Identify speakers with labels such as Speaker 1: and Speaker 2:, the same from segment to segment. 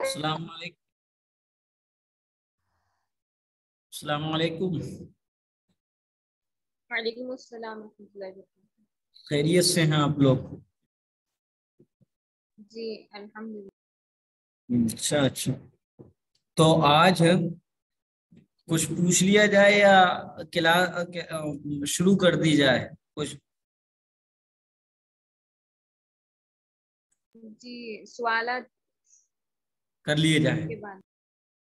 Speaker 1: السلام علیکم. السلام علیکم.
Speaker 2: وعلیکم السلام ورحمۃ اللہ وبرکاتہ.
Speaker 1: خیریت سے ہیں آپ لوگ؟
Speaker 2: جی الحمدللہ.
Speaker 1: اچھا تو آج کچھ پوچھ لیا جائے یا شروع کر دی جائے کچھ؟
Speaker 2: جی سوالات
Speaker 1: کر لیے جائیں.
Speaker 2: کے بعد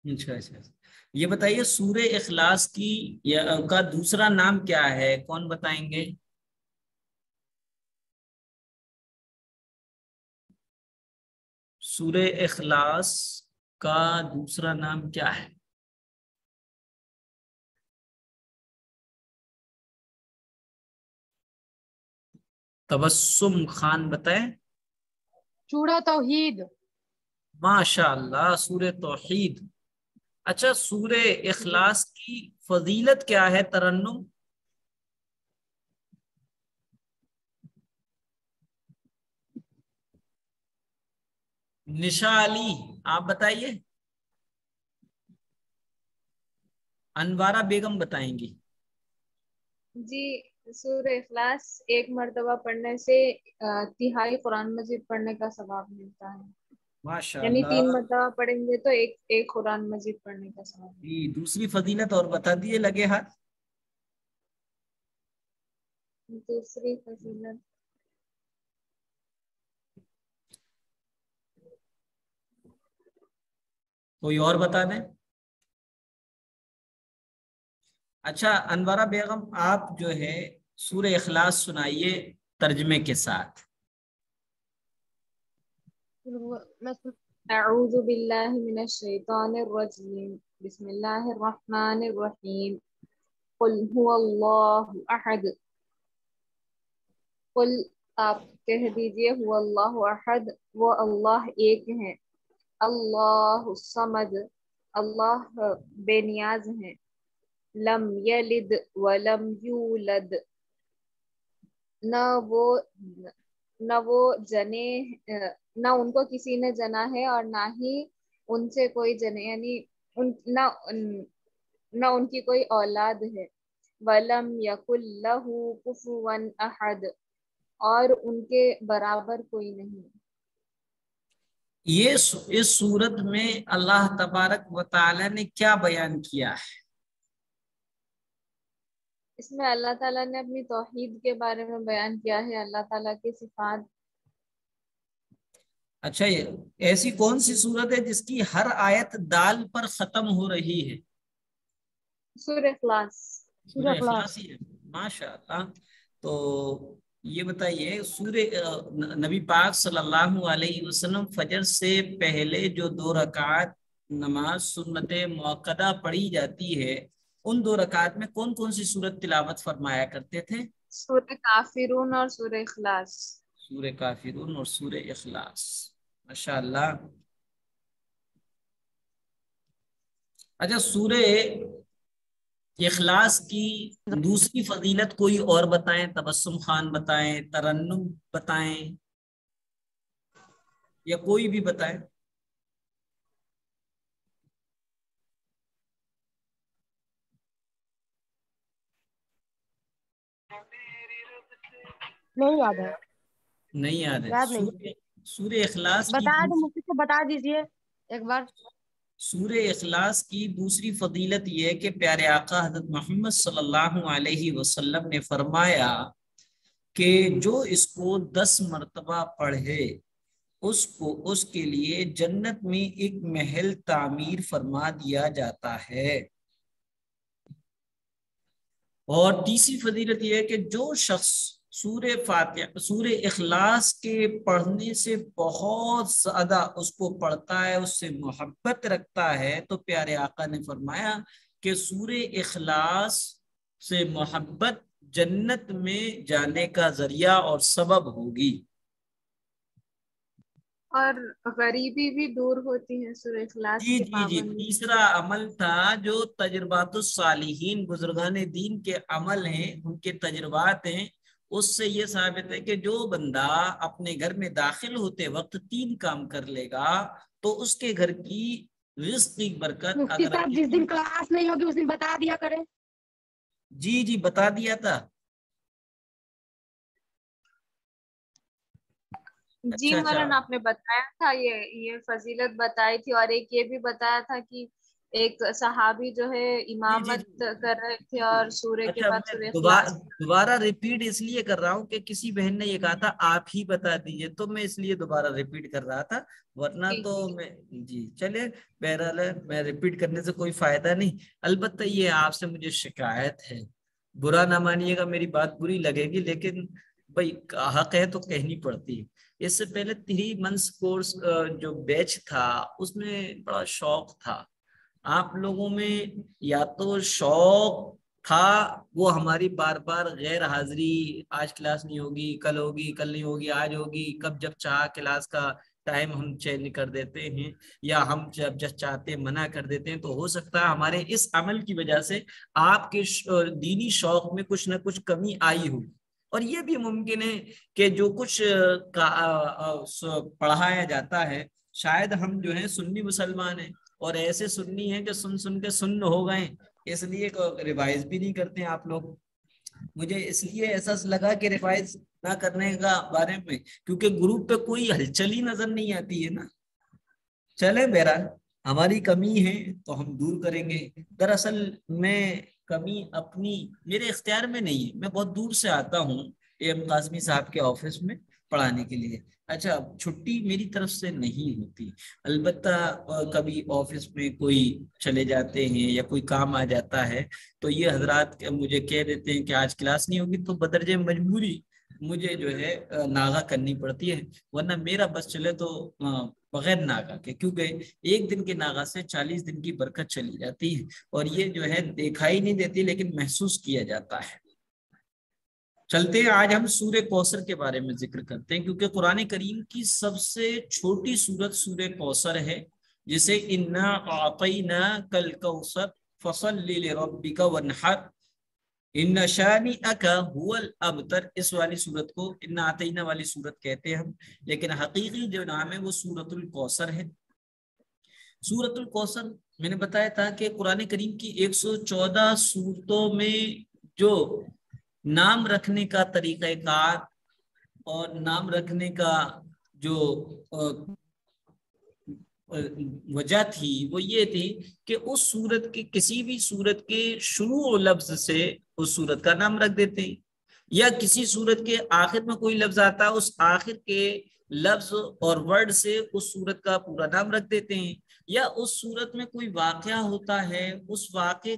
Speaker 1: اچھا یہ بتائیے سورہ اخلاص کا دوسرا نام کیا ہے؟ کون بتائیں گے؟ سورہ اخلاص کا دوسرا نام کیا ہے؟ تبسم خان بتائیں.
Speaker 3: سورہ توحید.
Speaker 1: ماشاء اللہ، سورہ توحید. اچھا، سورہ اخلاص کی فضیلت کیا ہے ترنم؟ نشا علی آپ بتائیے. انوارہ بیگم بتائیں گی.
Speaker 2: جی سورہ اخلاص ایک مرتبہ پڑھنے سے تہائی قرآن مجید پڑھنے کا ثواب ملتا ہے.
Speaker 1: ماشاء
Speaker 2: یعنی 3
Speaker 1: اللہ.
Speaker 2: مرتبہ پڑھیں گے تو ایک قرآن مجید پڑھنے کا ثواب ملتا
Speaker 1: جی دوسری فضیلت اور بتا دیے لگے ہاتھ.
Speaker 2: ہے. دوسری فضیلت
Speaker 1: کوئی اور بتا دیں. اچھا انوارہ بیگم آپ جو ہے سورہ اخلاص سنائیے ترجمے کے ساتھ.
Speaker 2: اعوذ باللہ من الشیطان الرجیم بسم اللہ الرحمن الرحیم قل هو اللہ احد. قل آپ کہہ دیجئے هو اللہ احد، وہ اللہ ایک ہیں. اللہ الصمد، اللہ بے نیاز ہیں. لم یلد ولم یولد، نہ وہ جنے، نہ ان کو کسی نے جنا ہے اور نہ ہی ان سے کوئی جنے، یعنی نہ ان کی کوئی اولاد ہے. ولم یکن لہ کفوا احد، اور ان کے برابر کوئی نہیں.
Speaker 1: یہ اس صورت میں اللہ تبارک و تعالی نے کیا بیان کیا ہے؟
Speaker 2: اس میں اللہ تعالیٰ نے اپنی توحید کے بارے میں بیان کیا ہے، اللہ تعالیٰ کی صفات.
Speaker 1: اچھا ایسی کون سی صورت ہے جس کی ہر آیت دال پر ختم ہو رہی ہے؟
Speaker 2: سورہ اخلاص.
Speaker 1: سورہ اخلاص ہی ہے. ماشاء اللہ. تو یہ بتائیے سورہ نبی پاک صلی اللہ علیہ وسلم فجر سے پہلے جو 2 رکعات نماز سنت موقدہ پڑھی جاتی ہے، ان 2 رکعات میں کون کون سی سورت تلاوت فرمایا کرتے تھے؟
Speaker 2: سورہ کافرون اور سورہ اخلاص.
Speaker 1: سورہ کافرون اور سورہ اخلاص. ماشاء اللہ. اچھا سورہ اخلاص کی دوسری فضیلت کوئی اور بتائیں. تبسم خان بتائیں، ترنم بتائیں، یا کوئی بھی بتائیں.
Speaker 3: نہیں یاد ہے.
Speaker 1: نہیں یاد ہے.
Speaker 3: یاد نہیں.
Speaker 1: سورہ اخلاص کی
Speaker 3: بتا دیں، مجھ کو بتا دیجئے ایک بار.
Speaker 1: سورہ اخلاص کی دوسری فضیلت یہ ہے کہ پیارے آقا حضرت محمد صلی اللہ علیہ وسلم نے فرمایا کہ جو اس کو 10 مرتبہ پڑھے اس کے لیے جنت میں ایک محل تعمیر فرما دیا جاتا ہے. اور تیسری فضیلت یہ ہے کہ جو شخص سورہ اخلاص کے پڑھنے سے بہت زیادہ اس کو پڑھتا ہے، اس سے محبت رکھتا ہے، تو پیارے آقا نے فرمایا کہ سورہ اخلاص سے محبت جنت میں جانے کا ذریعہ اور سبب ہوگی.
Speaker 2: اور غریبی بھی دور ہوتی ہے سورہ اخلاص
Speaker 1: جی
Speaker 2: کی
Speaker 1: جی جی
Speaker 2: پابندی.
Speaker 1: تیسرا عمل تھا جو تجربات الصالحین بزرگان دین کے عمل ہیں، ان کے تجربات ہیں، اس سے یہ ثابت ہے کہ جو بندہ اپنے گھر میں داخل ہوتے وقت 3 کام کر لے گا تو اس کے گھر کی رزق کی برکت
Speaker 3: مفتی
Speaker 1: اگر
Speaker 3: صاحب جس دن کلاس نہیں ہوگی اس دن بتا دیا کریں.
Speaker 1: جی بتا دیا تھا.
Speaker 2: جی
Speaker 1: اچھا
Speaker 2: مولانا آپ نے بتایا تھا، یہ فضیلت بتائی تھی، اور ایک یہ بھی بتایا تھا کہ ایک صحابی جو ہے امامت کر رہے تھے اور سورہ کے
Speaker 1: اچھا
Speaker 2: بعد
Speaker 1: میں
Speaker 2: سورہ اخلاص.
Speaker 1: دوبارہ ریپیٹ اس لیے کر رہا ہوں کہ کسی بہن نے یہ کہا تھا آپ ہی بتا دیجئے، تو میں اس لیے دوبارہ ریپیٹ کر رہا تھا، ورنہ
Speaker 2: جی
Speaker 1: تو
Speaker 2: جی
Speaker 1: میں جی چلے بہرحال میں ریپیٹ کرنے سے کوئی فائدہ نہیں. البتہ یہ آپ سے مجھے شکایت ہے، برا نہ مانیے گا، میری بات بری لگے گی، لیکن بھائی حق ہے تو کہنی پڑتی ہے. اس سے پہلے 3 months کورس جو بیچ تھا اس میں بڑا شوق تھا. آپ لوگوں میں یا تو شوق تھا، وہ ہماری بار بار غیر حاضری، آج کلاس نہیں ہوگی، کل ہوگی، کل نہیں ہوگی، آج ہوگی، کب جب چاہ کلاس کا ٹائم ہم چینج کر دیتے ہیں، یا ہم جب چاہتے ہیں منع کر دیتے ہیں. تو ہو سکتا ہے ہمارے اس عمل کی وجہ سے آپ کے دینی شوق میں کچھ نہ کچھ کمی آئی ہو. اور یہ بھی ممکن ہے کہ جو کچھ پڑھایا جاتا ہے، شاید ہم جو ہیں سنی مسلمان ہیں، اور ایسے سنی ہیں کہ سن کے سن ہو گئے، اس لیے ریوائز بھی نہیں کرتے ہیں آپ لوگ. مجھے اس لیے احساس لگا کہ ریوائز نہ کرنے کا بارے میں، کیونکہ گروپ پہ کوئی ہلچل ہی نظر نہیں آتی ہے نا. چلے بہرحال ہماری کمی ہے تو ہم دور کریں گے. دراصل میں کمی اپنی میرے اختیار میں نہیں ہے، میں بہت دور سے آتا ہوں ایم قاسمی صاحب کے آفس میں پڑھانے کے لیے. اچھا چھٹی میری طرف سے نہیں ہوتی، البتہ کبھی آفس میں کوئی چلے جاتے ہیں یا کوئی کام آ جاتا ہے تو یہ حضرات مجھے کہہ دیتے ہیں کہ آج کلاس نہیں ہوگی، تو بدرجہ مجبوری مجھے جو ہے ناغہ کرنی پڑتی ہے، ورنہ میرا بس چلے تو بغیر ناغہ کے، کیونکہ 1 دن کے ناغہ سے 40 دن کی برکت چلی جاتی ہے، اور یہ جو ہے دیکھائی نہیں دیتی لیکن محسوس کیا جاتا ہے. چلتے ہیں آج ہم سورہ کوثر کے بارے میں ذکر کرتے ہیں، کیونکہ قرآن کریم کی سب سے چھوٹی سورت سورہ کوثر ہے، جسے انا اعطیناک الکوثر فصل لربک وانحر ان شانئک هو الابتر. اس والی سورت کو انا اعطینا والی سورت کہتے ہیں ہم، لیکن حقیقی جو نام ہے وہ سورت الکوثر ہے. سورت الکوثر میں نے بتایا تھا کہ قرآن کریم کی 114 سورتوں میں جو نام رکھنے کا طریقہ کار اور نام رکھنے کا جو وجہ تھی وہ یہ تھی کہ اس سورت کے کسی بھی سورت کے شروع لفظ سے اس سورت کا نام رکھ دیتے ہیں، یا کسی سورت کے آخر میں کوئی لفظ آتا ہے اس آخر کے لفظ اور ورڈ سے اس سورت کا پورا نام رکھ دیتے ہیں، یا اس سورت میں کوئی واقعہ ہوتا ہے اس واقعے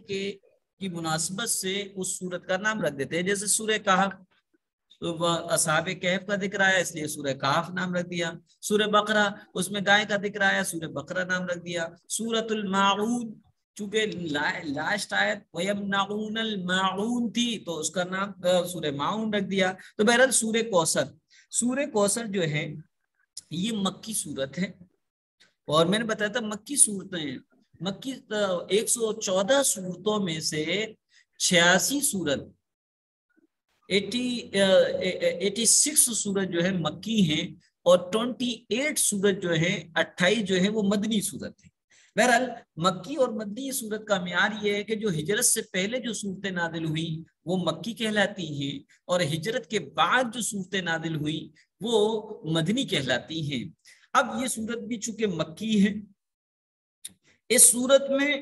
Speaker 1: کی مناسبت سے اس سورت کا نام رکھ دیتے ہیں. جیسے سورہ کہف، اصحاب کہف کا ذکر آیا اس لیے سورہ کہف نام رکھ دیا. سورہ بقرہ اس میں گائے کا ذکر آیا، سورہ بقرہ نام رکھ دیا. سورۃ الماعون چونکہ لاسٹ آیت وَيَمْنَعُونَ الْمَاعُونَ تھی تو اس کا نام سورہ ماعون رکھ دیا. تو بہرحال سورہ کوثر جو ہے یہ مکی صورت ہے، اور میں نے بتایا تھا مکی صورتیں ہیں، مکی 114 صورتوں میں سے 86 صورت 86 سورج جو ہے مکی ہیں، اور 28 سورج جو ہے 28 جو ہے وہ مدنی سورت ہے. بہرحال مکی اور مدنی سورت کا معیار یہ ہے کہ جو ہجرت سے پہلے جو صورتیں نازل ہوئی وہ مکی کہلاتی ہیں، اور ہجرت کے بعد جو صورتیں نازل ہوئی وہ مدنی کہلاتی ہیں. اب یہ صورت بھی چونکہ مکی ہے، اس صورت میں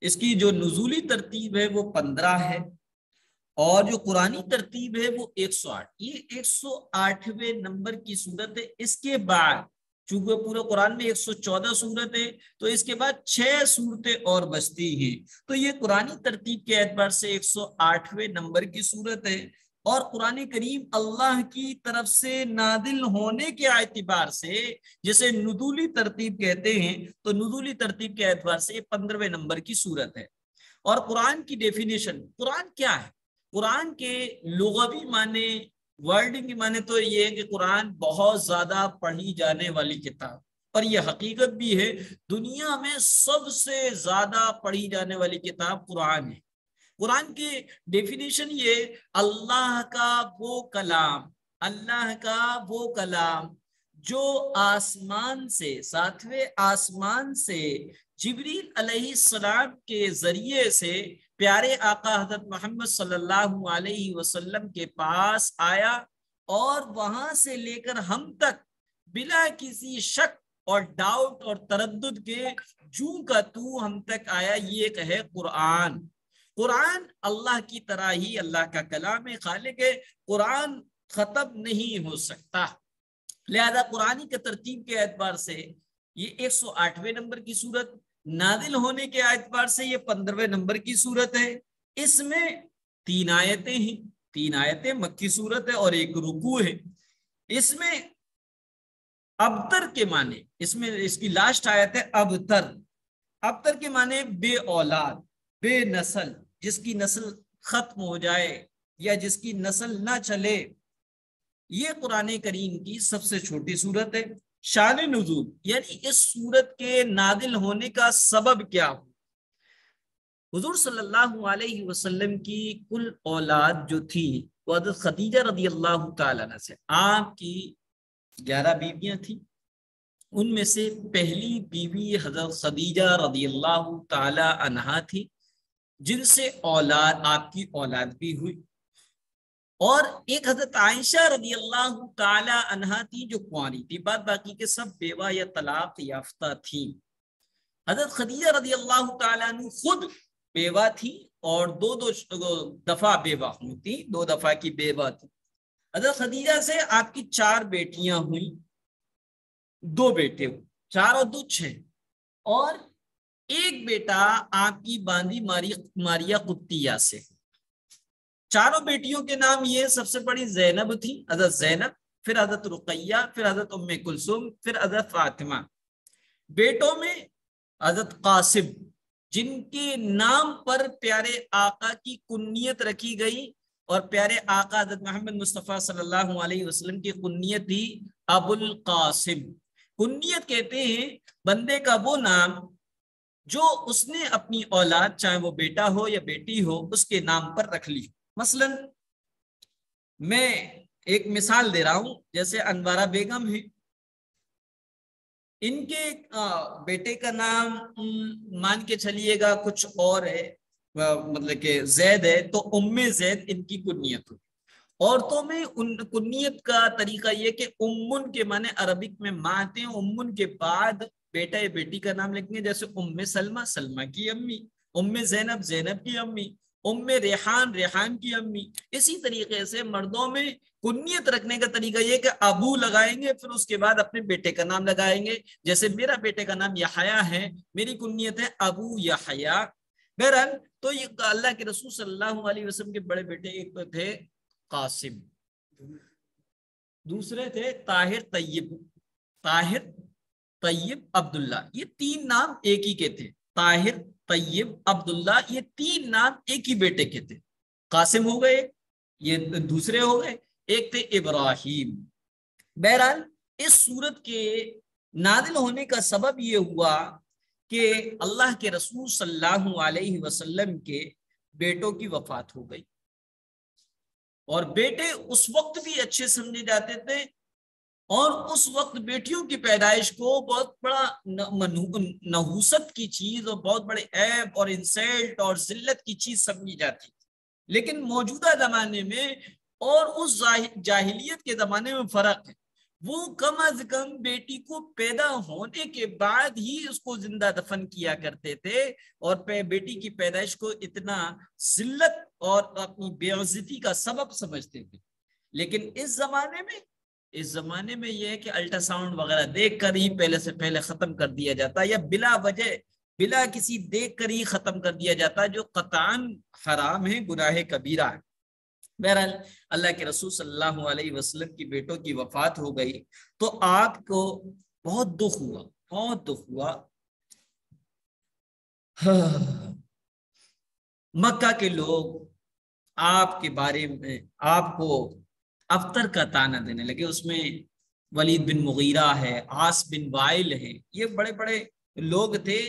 Speaker 1: اس کی جو نزولی ترتیب ہے وہ 15 ہے، اور جو قرآنی ترتیب ہے وہ 108. یہ 108ویں نمبر کی صورت ہے. اس کے بعد چونکہ پورے قرآن میں 114 صورت ہے تو اس کے بعد 6 صورتیں اور بچتی ہیں، تو یہ قرآنی ترتیب کے اعتبار سے 108ویں نمبر کی صورت ہے. اور قرآن کریم اللہ کی طرف سے نازل ہونے کے اعتبار سے جسے نزولی ترتیب کہتے ہیں، تو نزولی ترتیب کے اعتبار سے یہ 15ویں نمبر کی صورت ہے. اور قرآن کی ڈیفینیشن، قرآن کیا ہے؟ قرآن کے لغوی معنی ورڈنگ کی معنی تو یہ ہے کہ قرآن بہت زیادہ پڑھی جانے والی کتاب، اور یہ حقیقت بھی ہے، دنیا میں سب سے زیادہ پڑھی جانے والی کتاب قرآن ہے. قرآن کی ڈیفینیشن یہ اللہ کا وہ کلام جو آسمان سے، ساتویں آسمان سے جبریل علیہ السلام کے ذریعے سے پیارے آقا حضرت محمد صلی اللہ علیہ وسلم کے پاس آیا، اور وہاں سے لے کر ہم تک بلا کسی شک اور ڈاؤٹ اور تردد کے جوں کا تو ہم تک آیا، یہ ہے قرآن۔ قرآن اللہ کی طرح ہی اللہ کا کلام خالق ہے، قرآن ختم نہیں ہو سکتا۔ لہذا قرآن کی ترتیب کے اعتبار سے یہ 108ویں نمبر کی صورت، نازل ہونے کے اعتبار سے یہ 15ویں نمبر کی صورت ہے۔ اس میں 3 آیتیں ہیں، 3 آیتیں مکی صورت ہے اور ایک رکوع ہے۔ اس میں ابتر کے معنی، اس میں اس کی لاسٹ آیت ہے ابتر۔ ابتر کے معنی بے اولاد، بے نسل، جس کی نسل ختم ہو جائے یا جس کی نسل نہ چلے، یہ قرآن کریم کی سب سے چھوٹی صورت ہے۔ شان نزول یعنی اس صورت کے نازل ہونے کا سبب کیا ہو؟ حضور صلی اللہ علیہ وسلم کی کل اولاد جو تھی وہ حضرت خدیجہ رضی اللہ تعالیٰ عنہ سے، آپ کی 11 بیویاں تھیں، ان میں سے پہلی بیوی حضرت خدیجہ رضی اللہ تعالی عنہا تھی، جن سے اولاد، آپ کی اولاد بھی ہوئی، اور ایک حضرت عائشہ رضی اللہ تعالی عنہا تھی جو کنواری تھی، بعد باقی کے سب بیوہ یا طلاق یافتہ تھیں۔ حضرت خدیجہ رضی اللہ تعالی عنہ خود بیوہ تھی اور دو دفعہ بیوہ ہوئی تھی، 2 دفعہ کی بیوہ تھی۔ حضرت خدیجہ سے آپ کی 4 بیٹیاں ہوئیں، 2 بیٹے ہوئے، 4 اور 2 6، اور ایک بیٹا آپ کی باندی ماریہ قبطیہ سے۔ 4 بیٹیوں کے نام یہ، سب سے بڑی زینب تھی، حضرت زینب، پھر حضرت رقیہ، پھر حضرت ام کلثوم، پھر حضرت فاطمہ۔ بیٹوں میں حضرت قاسم، جن کے نام پر پیارے آقا کی کنیت رکھی گئی، اور پیارے آقا حضرت محمد مصطفیٰ صلی اللہ علیہ وسلم کی کنیت تھی ابو القاسم۔ کنیت کہتے ہیں بندے کا وہ نام جو اس نے اپنی اولاد، چاہے وہ بیٹا ہو یا بیٹی ہو، اس کے نام پر رکھ لی۔ مثلا میں ایک مثال دے رہا ہوں، جیسے انوارہ بیگم ہے، ان کے بیٹے کا نام مان کے چلیے گا کچھ اور ہے، مطلب کہ زید ہے، تو ام زید ان کی کنیت ہو۔ عورتوں میں ان کنیت کا طریقہ یہ کہ امن کے معنی عربک میں ماں آتے ہیں، امن کے بعد بیٹا یا بیٹی کا نام لکھیں گے، جیسے ام سلمہ، سلمہ کی امی، ام زینب، زینب کی امی، ام ریحان، ریحان کی امی۔ اسی طریقے سے مردوں میں کنیت رکھنے کا طریقہ یہ کہ ابو لگائیں گے، پھر اس کے بعد اپنے بیٹے کا نام لگائیں گے۔ جیسے میرا بیٹے کا نام یحییٰ ہے، میری کنیت ہے ابو یحییٰ۔ بہرحال تو یہ اللہ کے رسول صلی اللہ علیہ وسلم کے بڑے بیٹے ایک تھے قاسم، دوسرے تھے طاہر طیب، طاہر طیب عبداللہ، یہ 3 نام ایک ہی کے تھے۔ طاہر طیب عبداللہ، یہ 3 نام ایک ہی بیٹے کے تھے۔ قاسم ہو گئے، یہ دوسرے ہو گئے، ایک تھے ابراہیم۔ بہرحال اس صورت کے نازل ہونے کا سبب یہ ہوا کہ اللہ کے رسول صلی اللہ علیہ وسلم کے بیٹوں کی وفات ہو گئی، اور بیٹے اس وقت بھی اچھے سمجھے جاتے تھے، اور اس وقت بیٹیوں کی پیدائش کو بہت بڑا نحوست کی چیز اور بہت بڑے عیب اور انسلٹ اور ذلت کی چیز سمجھی جاتی تھی۔ لیکن موجودہ زمانے میں اور اس جاہلیت کے زمانے میں فرق ہے، وہ کم از کم بیٹی کو پیدا ہونے کے بعد ہی اس کو زندہ دفن کیا کرتے تھے، اور بیٹی کی پیدائش کو اتنا ذلت اور اپنی بے عزتی کا سبب سمجھتے تھے۔ لیکن اس زمانے میں یہ ہے کہ الٹرا ساؤنڈ وغیرہ دیکھ کر ہی پہلے سے پہلے ختم کر دیا جاتا ہے، یا بلا وجہ بلا کسی دیکھ کر ہی ختم کر دیا جاتا ہے، جو قطعاً حرام ہے، گناہ کبیرہ ہے۔ بہرحال اللہ کے رسول صلی اللہ علیہ وسلم کی بیٹوں کی وفات ہو گئی تو آپ کو بہت دکھ ہوا، بہت دکھ ہوا۔ مکہ کے لوگ آپ کے بارے میں آپ کو ابتر کا تانا دینے لگے، اس میں ولید بن مغیرہ ہے، عاص بن وائل ہے، یہ بڑے بڑے لوگ تھے۔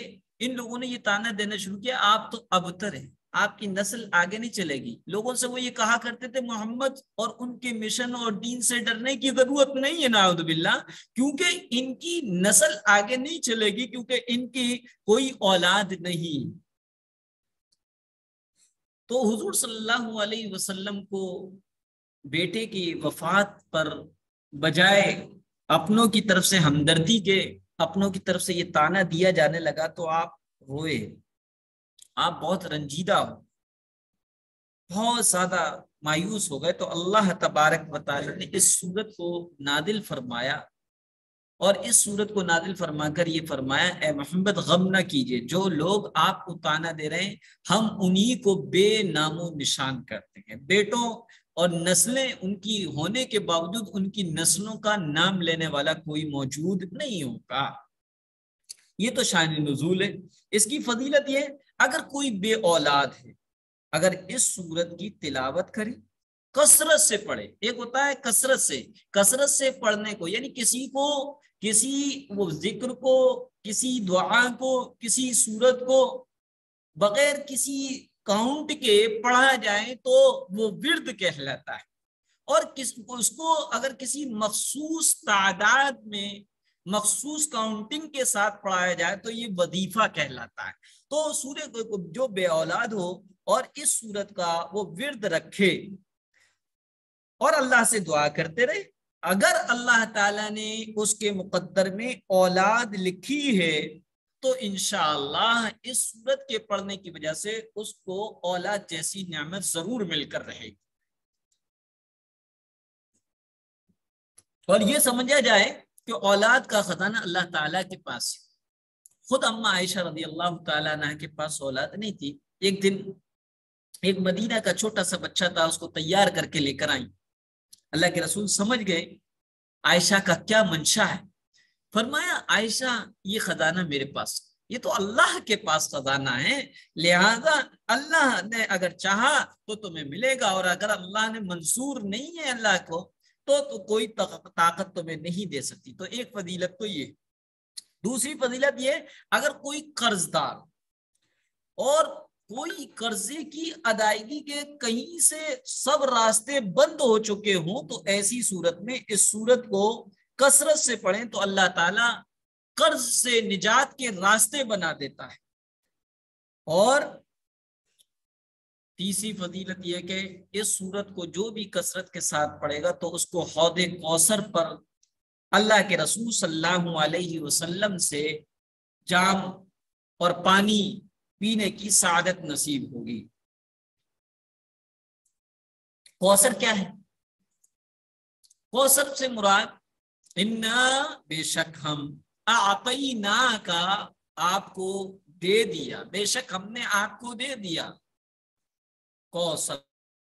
Speaker 1: ان لوگوں نے یہ تانا دینا شروع کیا، آپ تو ابتر ہیں، آپ کی نسل آگے نہیں چلے گی. لوگوں سے وہ یہ کہا کرتے تھے محمد اور ان کے مشن اور دین سے ڈرنے کی ضرورت نہیں ہے نعوذ باللہ، کیونکہ ان کی نسل آگے نہیں چلے گی، کیونکہ ان کی کوئی اولاد نہیں. تو حضور صلی اللہ علیہ وسلم کو بیٹے کی وفات پر بجائے اپنوں کی طرف سے ہمدردی کے، اپنوں کی طرف سے یہ تانا دیا جانے لگا تو آپ روئے، آپ بہت رنجیدہ ہو، بہت زیادہ مایوس ہو گئے. تو اللہ تبارک و تعالی نے اس سورت کو نازل فرمایا، اور اس سورت کو نازل فرما کر یہ فرمایا اے محمد غم نہ کیجئے، جو لوگ آپ کو تانا دے رہے ہیں ہم انہی کو بے نام و نشان کرتے ہیں. بیٹوں اور نسلیں ان کی ہونے کے باوجود ان کی نسلوں کا نام لینے والا کوئی موجود نہیں ہوگا. یہ تو شان نزول ہے. اس کی فضیلت یہ، اگر کوئی بے اولاد ہے، اگر اس سورت کی تلاوت کرے، کثرت سے پڑھے. ایک ہوتا ہے کثرت سے پڑھنے کو، یعنی کسی کو کسی وہ ذکر کو، کسی دعا کو، کسی سورت کو بغیر کسی کاؤنٹ کے پڑھا جائے تو وہ ورد کہلاتا ہے. اور اس کو اگر کسی مخصوص تعداد میں مخصوص کاؤنٹنگ کے ساتھ پڑھایا جائے تو یہ وظیفہ کہلاتا ہے. تو سورت جو بے اولاد ہو اور اس سورت کا وہ ورد رکھے اور اللہ سے دعا کرتے رہے، اگر اللہ تعالیٰ نے اس کے مقدر میں اولاد لکھی ہے تو انشاءاللہ اس سورت کے پڑھنے کی وجہ سے اس کو اولاد جیسی نعمت ضرور مل کر رہے گی. اور یہ سمجھا جائے کہ اولاد کا خزانہ اللہ تعالیٰ کے پاس ہے. خود اماں عائشہ رضی اللہ تعالیٰ عنہ کے پاس اولاد نہیں تھی. ایک دن ایک مدینہ کا چھوٹا سا بچہ تھا، اس کو تیار کر کے لے کر آئیں. اللہ کے رسول سمجھ گئے عائشہ کا کیا منشا ہے. فرمایا عائشہ یہ خزانہ میرے پاس، یہ تو اللہ کے پاس خزانہ ہے، لہذا اللہ نے اگر چاہا تو تمہیں ملے گا، اور اگر اللہ نے منصور نہیں ہے اللہ کو تو کوئی طاقت تمہیں نہیں دے سکتی. تو ایک فضیلت تو یہ. دوسری فضیلت یہ، اگر کوئی قرض دار اور کوئی قرضے کی ادائیگی کے کہیں سے سب راستے بند ہو چکے ہوں تو ایسی صورت میں اس صورت کو کثرت سے پڑھیں تو اللہ تعالیٰ قرض سے نجات کے راستے بنا دیتا ہے. اور تیسری فضیلت یہ کہ اس صورت کو جو بھی کثرت کے ساتھ پڑھے گا تو اس کو حوض کوثر پر اللہ کے رسول صلی اللہ علیہ وسلم سے جام اور پانی پینے کی سعادت نصیب ہوگی. کوثر کیا ہے؟ کوثر سے مراد انا بے شک ہم اعطینا کا آپ کو دے دیا، بے شک ہم نے آپ کو دے دیا کوثر.